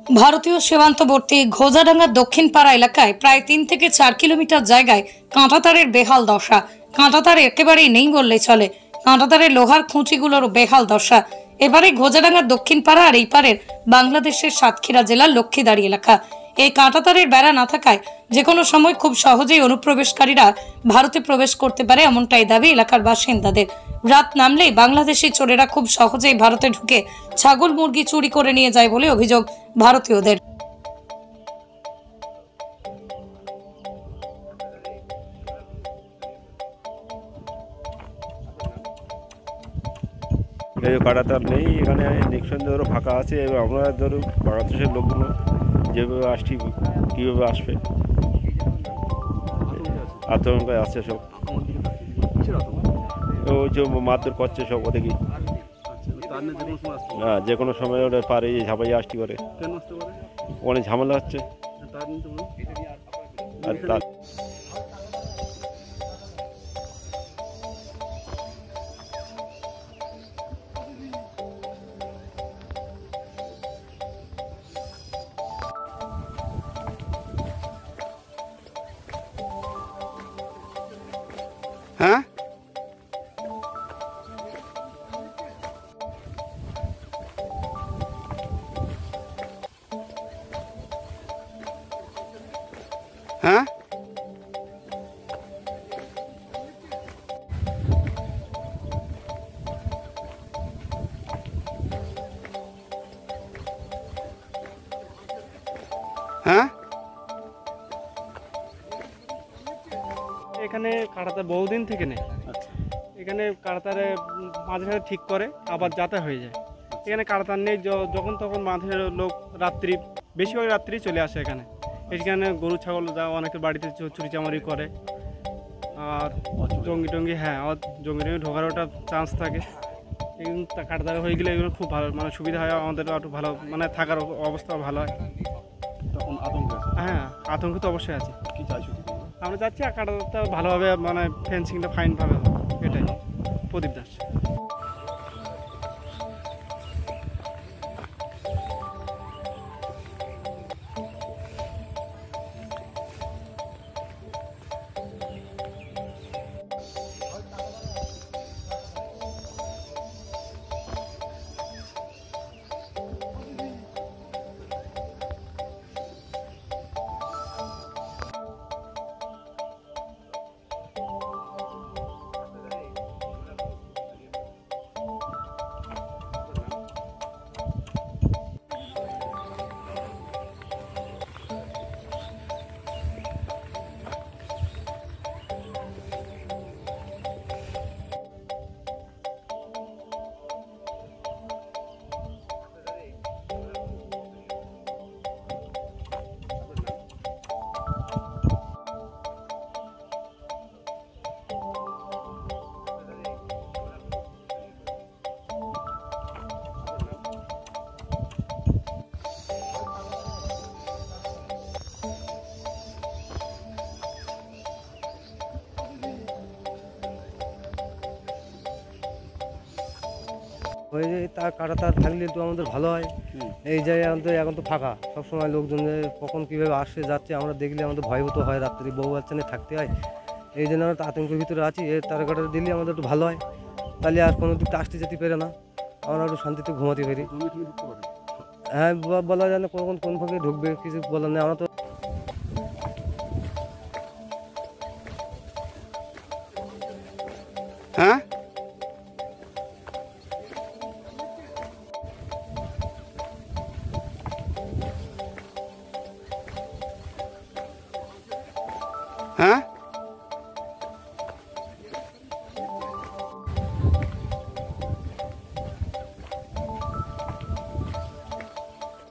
ভারতীয় সীমান্তবর্তী ঘোজাডাঙ্গা দক্ষিণ পাড়া এলাকায় প্রায় 3 থেকে 4 কিলোমিটার জায়গায় কাঁটাতারের বেহাল দশা। কাঁটাতার একেবারেই নেই বললেই চলে। কাঁটাতারের লোহার খুঁটিগুলোরও বেহাল দশা। এবারে ঘোজাডাঙ্গার দক্ষিণ পাড়া আর এই পারের বাংলাদেশের সাতক্ষীরা জেলার লক্ষ্মীদারি এলাকা। এই কাঁটাতারের বেড়া না থাকায় যে কোনো সময় খুব সহজেই অনুপ্রবেশকারীরা ভারতে প্রবেশ করতে পারে, এমনটাই দাবি এলাকার বাসিন্দাদের। রাত নামলেই বাংলাদেশি চোরেরা খুব সহজেই ভারতে ঢুকে ছাগল মুরগি চুরি করে নিয়ে যায় বলে অভিযোগ ভারতীয়দের। কাটাতার নেই এখানে, নিঃসন্দেহে ধরো ফাঁকা আছে। এবার আমরা ধরো বাংলাদেশের লোকগুলো যেভাবে আসছি কীভাবে আসবে, আতঙ্কে আছে সব। ওই যে মারধর করছে সব ওদেরকে। হ্যাঁ, যে কোনো সময় ওটা পারে ঝাঁপাই আসতে পারে, অনেক ঝামেলা হচ্ছে। আর তার হ্যাঁ হ্যাঁ হ্যাঁ এখানে কাঁটাতার বহুদিন থেকে নেই। এখানে কাঁটাতারে মাঝে মাঝে ঠিক করে আবার যাতা হয়ে যায়। এখানে কাঁটাতার নেই, যখন তখন মাঝে লোক রাত্রি, বেশিরভাগ রাত্রি চলে আসে এখানে। এখানে গরু ছাগল যা অনেকের বাড়িতে চুরি চামারি করে, আর জঙ্গি টঙ্গি, হ্যাঁ জঙ্গি টঙ্গি ঢোকার ওটা চান্স থাকে। এগুলো কাঁটাতার হয়ে গেলে এগুলো খুব ভালো, মানে সুবিধা হয় আমাদের, একটু ভালো, মানে থাকার অবস্থা ভালো হয়। হ্যাঁ, আতঙ্ক তো অবশ্যই আছে। আমরা যাচ্ছি কাঁটাতারটা ভালোভাবে, মানে ফেন্সিংটা ফাইনভাবে হবে, এটাই। প্রদীপ দাস। ওই যে তার কাঁটাতার থাকলে একটু আমাদের ভালো হয়। এই জায়গায় আমাদের এখন তো ফাঁকা, সবসময় লোকজন কখন কীভাবে আসছে যাচ্ছে আমরা দেখলে আমাদের ভয়ভূত হয়, রাত্রি বউ বাচ্চা নিয়ে থাকতে হয়। এই জন্য আমরা তো আতঙ্কের ভিতরে আছি। এর তার কাঁটাটা দিলে আমাদের একটু ভালো হয়, তাহলে আর কোনো দিকটা আসতে যেতে পারে না, আমরা একটু শান্তিতে ঘুমাতে পারি। হ্যাঁ, বলা যায় না কখন কোন ফাঁকে ঢুকবে, কিছু বলার নেই। আমরা তো হ্যাঁ হ্যাঁ